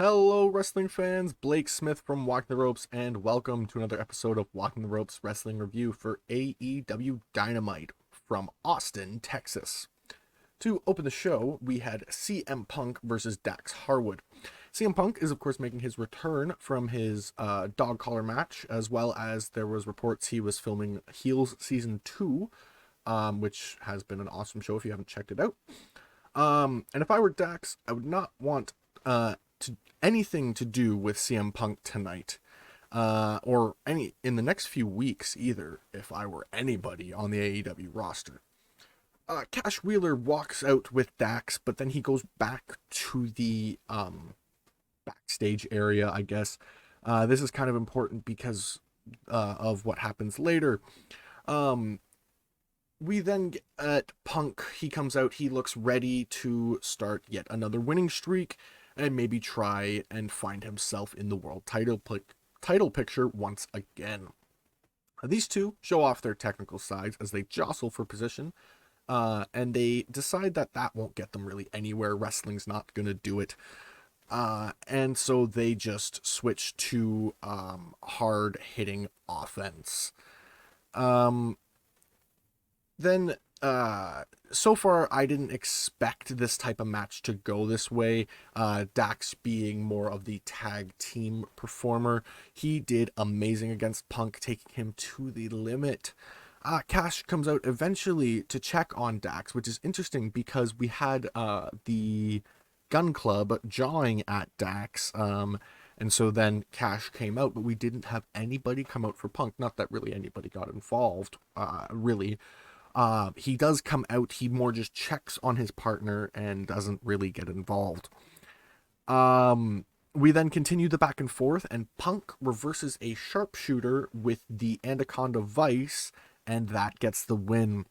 Hello, wrestling fans. Blake Smith from Walking the Ropes, and welcome to another episode of Walking the Ropes Wrestling Review for AEW Dynamite from Austin, Texas. To open the show, we had CM Punk versus Dax Harwood. CM Punk is, of course, making his return from his dog collar match, as well as there was reports he was filming Heels Season 2, which has been an awesome show if you haven't checked it out. And if I were Dax, I would not want anything to do with CM Punk tonight, or any in the next few weeks either, if I were anybody on the AEW roster. Cash Wheeler walks out with Dax, but then he goes back to the backstage area, I guess. This is kind of important because of what happens later. We then get at Punk. He comes out, he looks ready to start yet another winning streak, and maybe try and find himself in the world title picture once again. These two show off their technical sides as they jostle for position, and they decide that won't get them really anywhere. Wrestling's not going to do it. And so they just switch to hard-hitting offense. So far, I didn't expect this type of match to go this way. Dax being more of the tag team performer, he did amazing against Punk, taking him to the limit. Cash comes out eventually to check on Dax, which is interesting because we had the Gun Club jawing at Dax, and so then Cash came out, but we didn't have anybody come out for Punk. Not that really anybody got involved, really. He does come out, he more just checks on his partner and doesn't really get involved. We then continue the back and forth, and Punk reverses a sharpshooter with the Anaconda Vice, and that gets the win.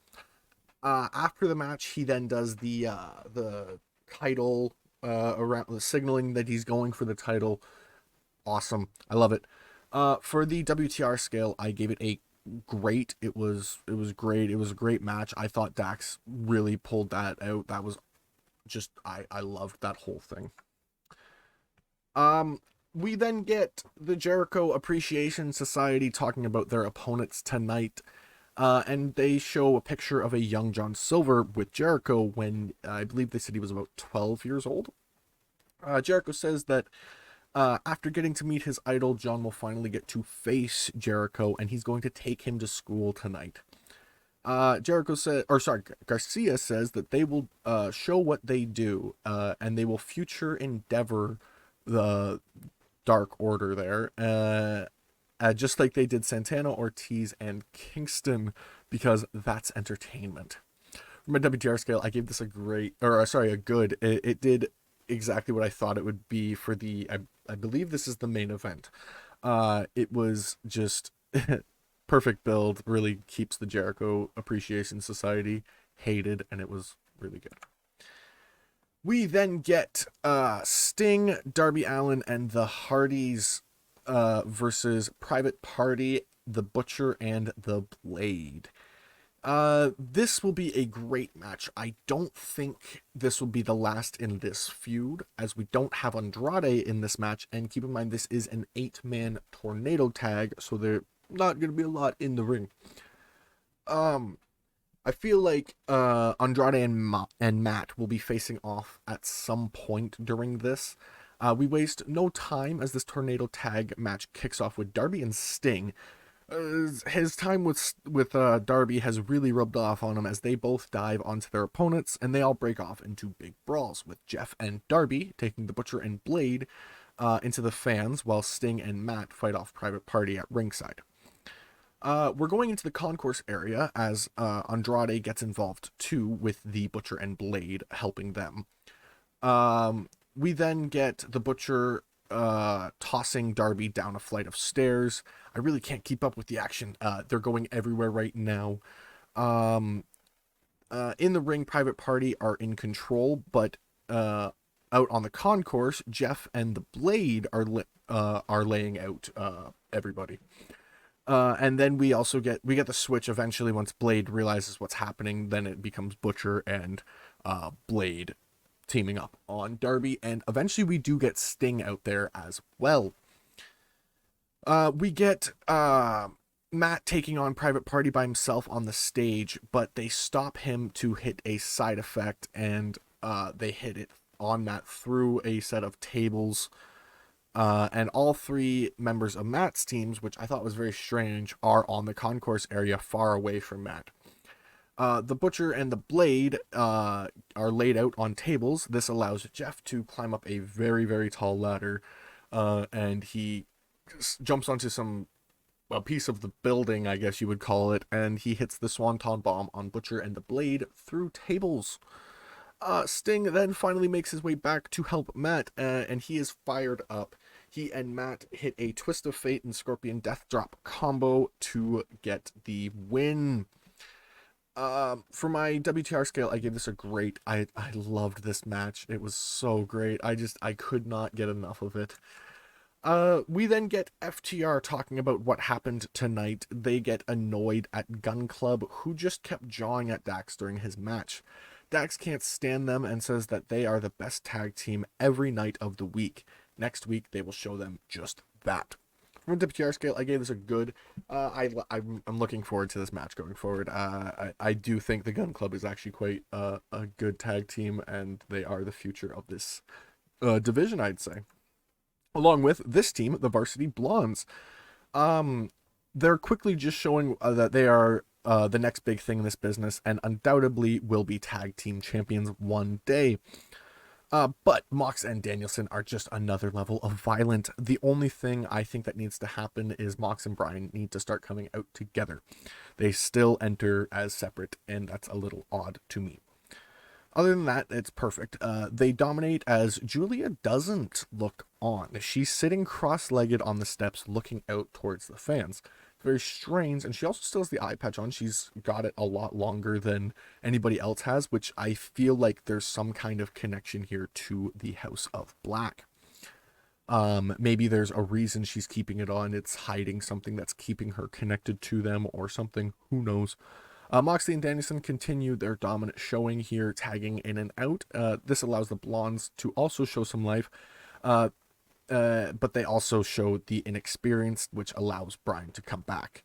After the match, he then does the title, around the signaling that he's going for the title. Awesome. I love it. For the WTR scale, I gave it a great. It was great. It was a great match. I thought Dax really pulled that out. That was just, I loved that whole thing. We then get the Jericho Appreciation Society talking about their opponents tonight. And they show a picture of a young John Silver with Jericho when I believe they said he was about 12 years old. Jericho says that after getting to meet his idol, John will finally get to face Jericho, and he's going to take him to school tonight. Garcia says that they will show what they do, and they will future endeavor the Dark Order there, just like they did Santana, Ortiz, and Kingston, because that's entertainment. From a WTR scale, I gave this a good. It did exactly what I thought it would be for the, I believe this is the main event. It was just perfect build, really keeps the Jericho Appreciation Society hated, and it was really good. We then get Sting, Darby Allin, and the Hardys versus Private Party, the Butcher, and the Blade. This will be a great match. I don't think this will be the last in this feud, as we don't have Andrade in this match, and keep in mind this is an 8-man tornado tag, so there's not going to be a lot in the ring. I feel like Andrade and Matt will be facing off at some point during this. We waste no time as this tornado tag match kicks off with Darby and Sting. His time with Darby has really rubbed off on him as they both dive onto their opponents, and they all break off into big brawls, with Jeff and Darby taking the Butcher and Blade into the fans, while Sting and Matt fight off Private Party at ringside. We're going into the concourse area as Andrade gets involved too, with the Butcher and Blade helping them. We then get the Butcher tossing Darby down a flight of stairs. I really can't keep up with the action. They're going everywhere right now. In the ring, Private Party are in control, but out on the concourse, Jeff and the Blade are laying out everybody. And then we get the switch eventually once Blade realizes what's happening. Then it becomes Butcher and Blade teaming up on Darby, and eventually we do get Sting out there as well. We get Matt taking on Private Party by himself on the stage, but they stop him to hit a side effect, and they hit it on Matt through a set of tables. And all three members of Matt's teams, which I thought was very strange, are on the concourse area far away from Matt. The Butcher and the Blade are laid out on tables. This allows Jeff to climb up a very, very tall ladder, and he jumps onto a piece of the building, I guess you would call it, and he hits the Swanton Bomb on Butcher and the Blade through tables. Sting then finally makes his way back to help Matt, and he is fired up. He and Matt hit a Twist of Fate and Scorpion Death Drop combo to get the win. For my WTR scale, I gave this a great. I loved this match. It was so great. I could not get enough of it. We then get FTR talking about what happened tonight. They get annoyed at Gun Club, who just kept jawing at Dax during his match. Dax can't stand them and says that they are the best tag team every night of the week. Next week, they will show them just that. From a WTR scale, I gave this a good. I'm looking forward to this match going forward. I do think the Gun Club is actually quite a good tag team, and they are the future of this division, I'd say. Along with this team, the Varsity Blondes. They're quickly just showing that they are the next big thing in this business, and undoubtedly will be tag team champions one day. But Mox and Danielson are just another level of violent. The only thing I think that needs to happen is Mox and Brian need to start coming out together. They still enter as separate, and that's a little odd to me. Other than that, it's perfect. They dominate as Julia doesn't look on. She's sitting cross-legged on the steps looking out towards the fans. Very strange, and she also still has the eye patch on. She's got it a lot longer than anybody else has, which I feel like there's some kind of connection here to the House of Black. Maybe there's a reason she's keeping it on. It's hiding something that's keeping her connected to them or something. Who knows? Moxley and Danielson continue their dominant showing here, tagging in and out. This allows the Blondes to also show some life. But they also show the inexperienced, which allows Brian to come back.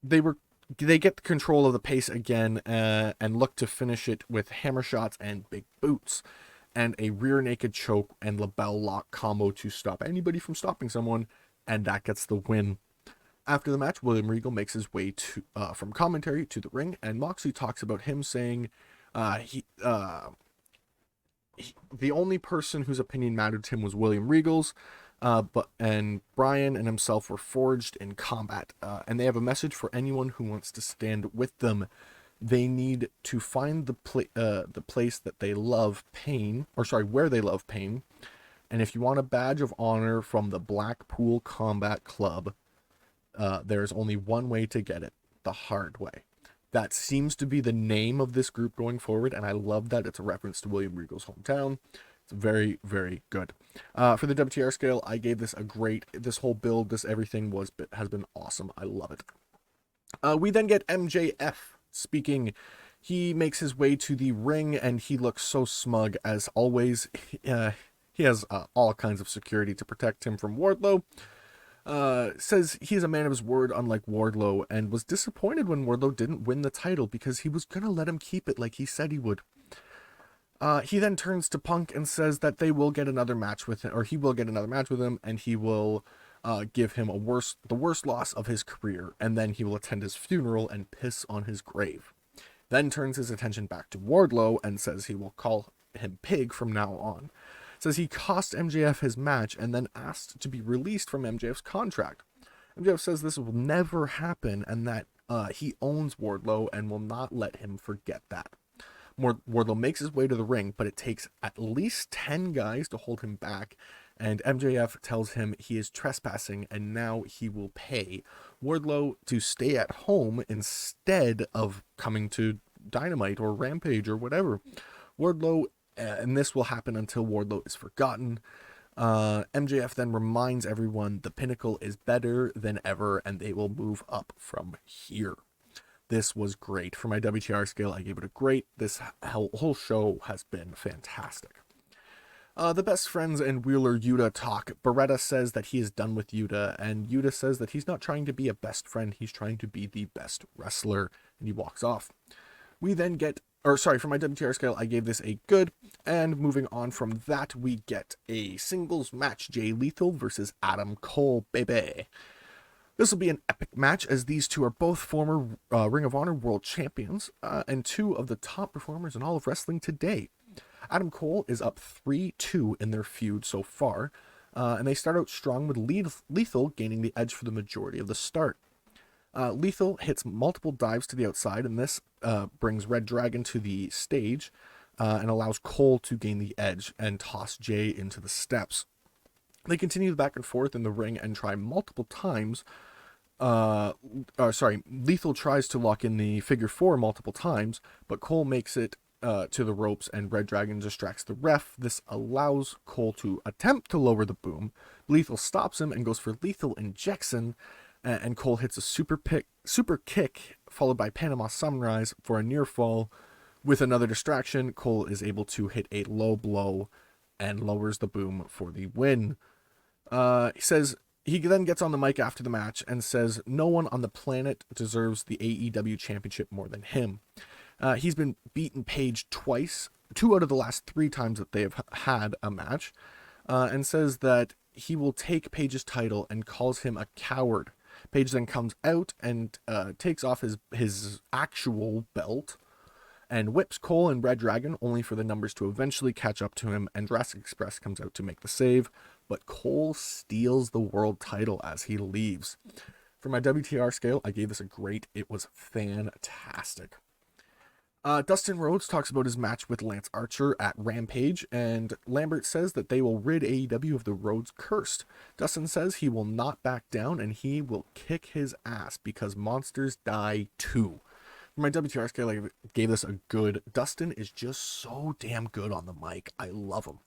They get control of the pace again, and look to finish it with hammer shots and big boots, and a rear naked choke and label lock combo to stop anybody from stopping someone, and that gets the win. After the match, William Regal makes his way to from commentary to the ring, and Moxley talks about him saying the only person whose opinion mattered to him was William Regal's, and Brian and himself were forged in combat, and they have a message for anyone who wants to stand with them. They need to find the place that they love pain, where they love pain, and if you want a badge of honor from the Blackpool Combat Club, there's only one way to get it: the hard way. That seems to be the name of this group going forward, and I love that it's a reference to William Regal's hometown. It's very, very good. For the WTR scale, I gave this a great. This whole build, everything has been awesome. I love it. We then get MJF speaking. He makes his way to the ring, and he looks so smug as always. He has all kinds of security to protect him from Wardlow. Says he is a man of his word, unlike Wardlow, and was disappointed when Wardlow didn't win the title because he was gonna let him keep it like he said he would. He then turns to Punk and says that they will get another match with him, or he will get another match with him, and he will give him the worst loss of his career, and then he will attend his funeral and piss on his grave. Then turns his attention back to Wardlow and says he will call him Pig from now on. Says he cost MJF his match and then asked to be released from MJF's contract. MJF says this will never happen and that he owns Wardlow and will not let him forget that. Wardlow makes his way to the ring, but it takes at least 10 guys to hold him back, and MJF tells him he is trespassing and now he will pay Wardlow to stay at home instead of coming to Dynamite or Rampage or whatever. Wardlow and this will happen until Wardlow is forgotten. MJF then reminds everyone the Pinnacle is better than ever and they will move up from here. this was great. For my WTR scale, I gave it a great. This whole show has been fantastic. The best friends and Wheeler Yuta talk. Beretta says that he is done with Yuta, and Yuta says that he's not trying to be a best friend, he's trying to be the best wrestler, and he walks off. We then get, for my WTR scale, I gave this a good, and moving on from that, we get a singles match, Jay Lethal versus Adam Cole, baby. This will be an epic match, as these two are both former Ring of Honor World Champions, and two of the top performers in all of wrestling today. Adam Cole is up 3-2 in their feud so far, and they start out strong with Lethal gaining the edge for the majority of the start. Lethal hits multiple dives to the outside, and this brings Red Dragon to the stage and allows Cole to gain the edge and toss Jay into the steps. They continue back and forth in the ring and try multiple times. Lethal tries to lock in the figure 4 multiple times, but Cole makes it to the ropes, and Red Dragon distracts the ref. This allows Cole to attempt to lower the boom. Lethal stops him and goes for lethal injection, and Cole hits a super kick followed by Panama Sunrise for a near fall. With another distraction, Cole is able to hit a low blow and lowers the boom for the win. He then gets on the mic after the match and says no one on the planet deserves the AEW championship more than him. He's been beaten Paige twice, 2 out of the last 3 times that they have had a match, and says that he will take Paige's title and calls him a coward. Paige then comes out and takes off his actual belt and whips Cole and Red Dragon, only for the numbers to eventually catch up to him, and Jurassic Express comes out to make the save, but Cole steals the world title as he leaves. For my WTR scale, I gave this a great. It was fantastic. Dustin Rhodes talks about his match with Lance Archer at Rampage, and Lambert says that they will rid AEW of the Rhodes curse. Dustin says he will not back down, and he will kick his ass because monsters die too. For my WTR scale, I gave this a good. Dustin is just so damn good on the mic. I love him.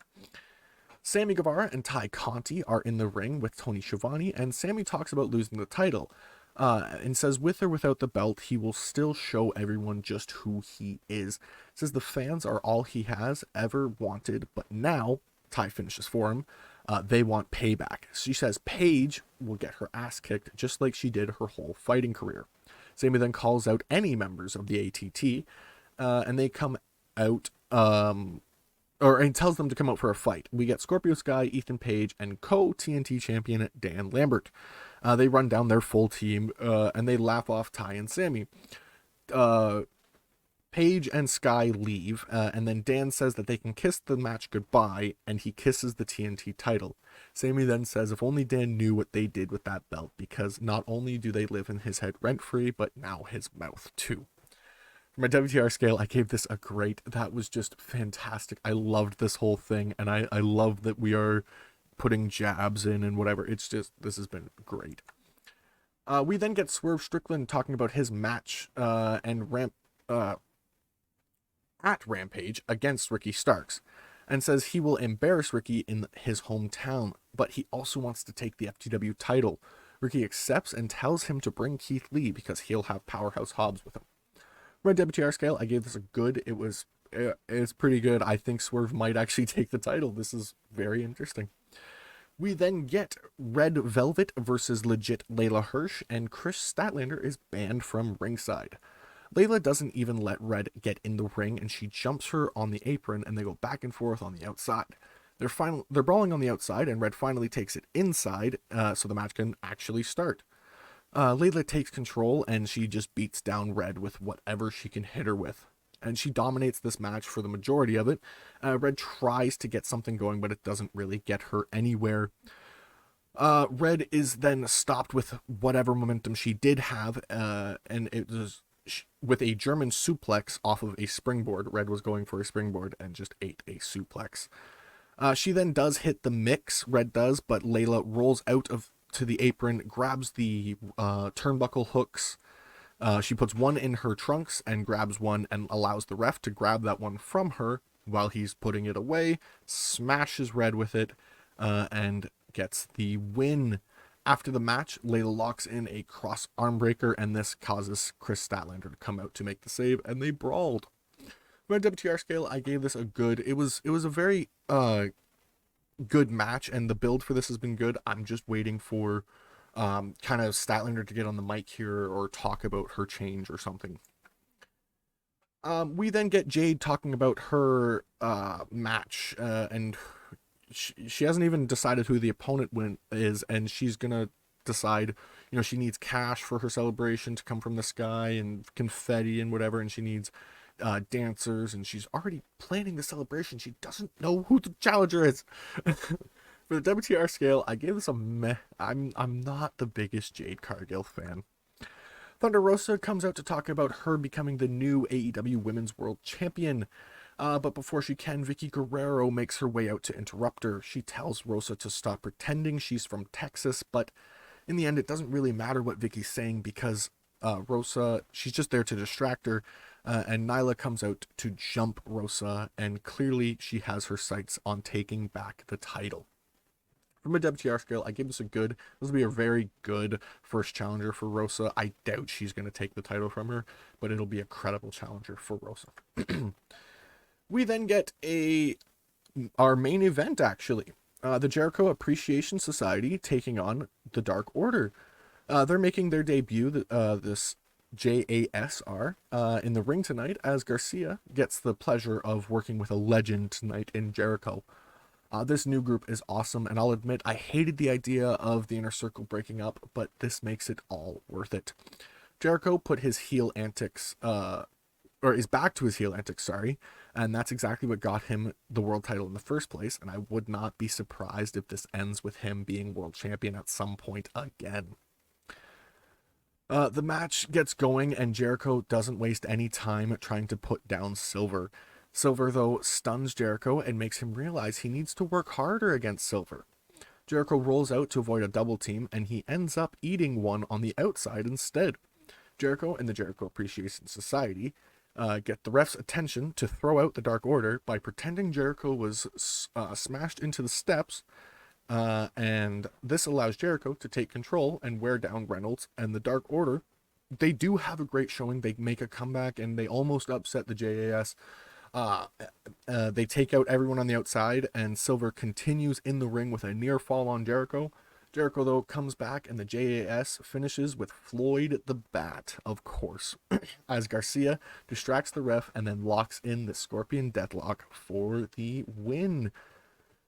Sammy Guevara and Ty Conti are in the ring with Tony Schiavone, and Sammy talks about losing the title. And says with or without the belt, he will still show everyone just who he is. Says the fans are all he has ever wanted, but now, Ty finishes for him, they want payback. She says Paige will get her ass kicked just like she did her whole fighting career. Sammy then calls out any members of the ATT, and they come out, and tells them to come out for a fight. We get Scorpio Sky, Ethan Page, and co-TNT champion Dan Lambert. They run down their full team, and they laugh off Ty and Sammy. Page and Sky leave, and then Dan says that they can kiss the match goodbye, and he kisses the TNT title. Sammy then says if only Dan knew what they did with that belt, because not only do they live in his head rent-free, but now his mouth too. For my WTR scale, I gave this a great. That was just fantastic. I loved this whole thing, and I love that we are putting jabs in and whatever. It's just, this has been great. We then get Swerve Strickland talking about his match at Rampage against Ricky Starks, and says he will embarrass Ricky in his hometown, but he also wants to take the FTW title. Ricky accepts and tells him to bring Keith Lee because he'll have Powerhouse Hobbs with him. My WTR scale, I gave this a good. It's pretty good. I think Swerve might actually take the title. This is very interesting. We then get Red Velvet versus legit Layla Hirsch, and Chris Statlander is banned from ringside. Layla doesn't even let Red get in the ring, and she jumps her on the apron, and they go back and forth on the outside. They're brawling on the outside, and Red finally takes it inside, so the match can actually start. Layla takes control, and she just beats down Red with whatever she can hit her with. And she dominates this match for the majority of it. Red tries to get something going, but it doesn't really get her anywhere. Red is then stopped with whatever momentum she did have, and it was with a German suplex off of a springboard. Red was going for a springboard and just ate a suplex. She then does hit the mix, Red does, but Layla rolls out to the apron, grabs the turnbuckle hooks. She puts one in her trunks and grabs one and allows the ref to grab that one from her while he's putting it away, smashes Red with it, and gets the win. After the match, Layla locks in a cross arm breaker, and this causes Chris Statlander to come out to make the save, and they brawled. My WTR scale, I gave this a good. It was a very good match, and the build for this has been good. I'm just waiting for kind of Statlander to get on the mic here or talk about her change or something. We then get Jade talking about her match, and she hasn't even decided who the opponent is, and she's gonna decide. She needs cash for her celebration to come from the sky and confetti and whatever, and she needs dancers, and she's already planning the celebration. She doesn't know who the challenger is. For the WTR scale, I gave this a meh. I'm not the biggest Jade Cargill fan. Thunder Rosa comes out to talk about her becoming the new AEW Women's World Champion. But before she can, Vicky Guerrero makes her way out to interrupt her. She tells Rosa to stop pretending she's from Texas, but in the end, it doesn't really matter what Vicky's saying because Rosa, she's just there to distract her. And Nylah comes out to jump Rosa, and clearly she has her sights on taking back the title. From a WTR scale, I give this a good. This will be a very good first challenger for Rosa. I doubt she's going to take the title from her, but it'll be a credible challenger for Rosa. We then get our main event, actually. The Jericho Appreciation Society taking on the Dark Order. They're making their debut, this JASR, in the ring tonight, as Garcia gets the pleasure of working with a legend tonight in Jericho. This new group is awesome, and I'll admit I hated the idea of the Inner Circle breaking up, but this makes it all worth it. Jericho put his heel antics, or is back to his heel antics, sorry, and that's exactly what got him the world title in the first place, and I would not be surprised if this ends with him being world champion at some point again. The match gets going, and Jericho doesn't waste any time trying to put down Silver. Silver, though, stuns Jericho and makes him realize he needs to work harder against Silver. Jericho rolls out to avoid a double team, and he ends up eating one on the outside instead. Jericho and the Jericho Appreciation Society get the ref's attention to throw out the Dark Order by pretending Jericho was smashed into the steps, and this allows Jericho to take control and wear down Reynolds and the Dark Order. They do have a great showing. They make a comeback, and they almost upset the JAS. They take out everyone on the outside, and Silver continues in the ring with a near fall on Jericho. Jericho, though, comes back, and the JAS finishes with Floyd the Bat, of course, as Garcia distracts the ref and then locks in the Scorpion Deathlock for the win.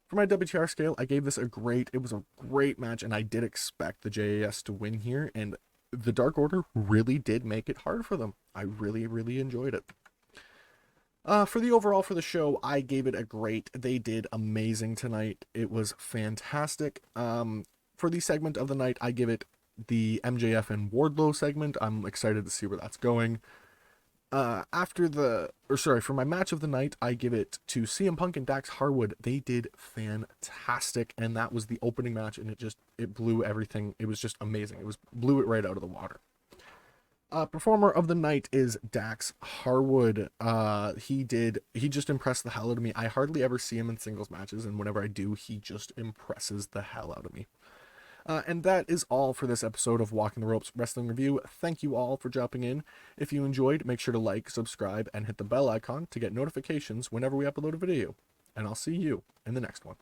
For my WTR scale, I gave this it was a great match, and I did expect the JAS to win here, and the Dark Order really did make it hard for them. I really, really enjoyed it. For the overall for the show, I gave it a great. They did amazing tonight. It was fantastic. For the segment of the night, I give it the MJF and Wardlow segment. I'm excited to see where that's going. For my match of the night, I give it to CM Punk and Dax Harwood. They did fantastic, and that was the opening match, and it blew everything. It was just amazing. Blew it right out of the water. Performer of the night is Dax Harwood. He just impressed the hell out of me. I hardly ever see him in singles matches, and whenever I do, he just impresses the hell out of me. And that is all for this episode of Walking the Ropes Wrestling Review. Thank you all for dropping in. If you enjoyed, make sure to like, subscribe, and hit the bell icon to get notifications whenever we upload a video. And I'll see you in the next one.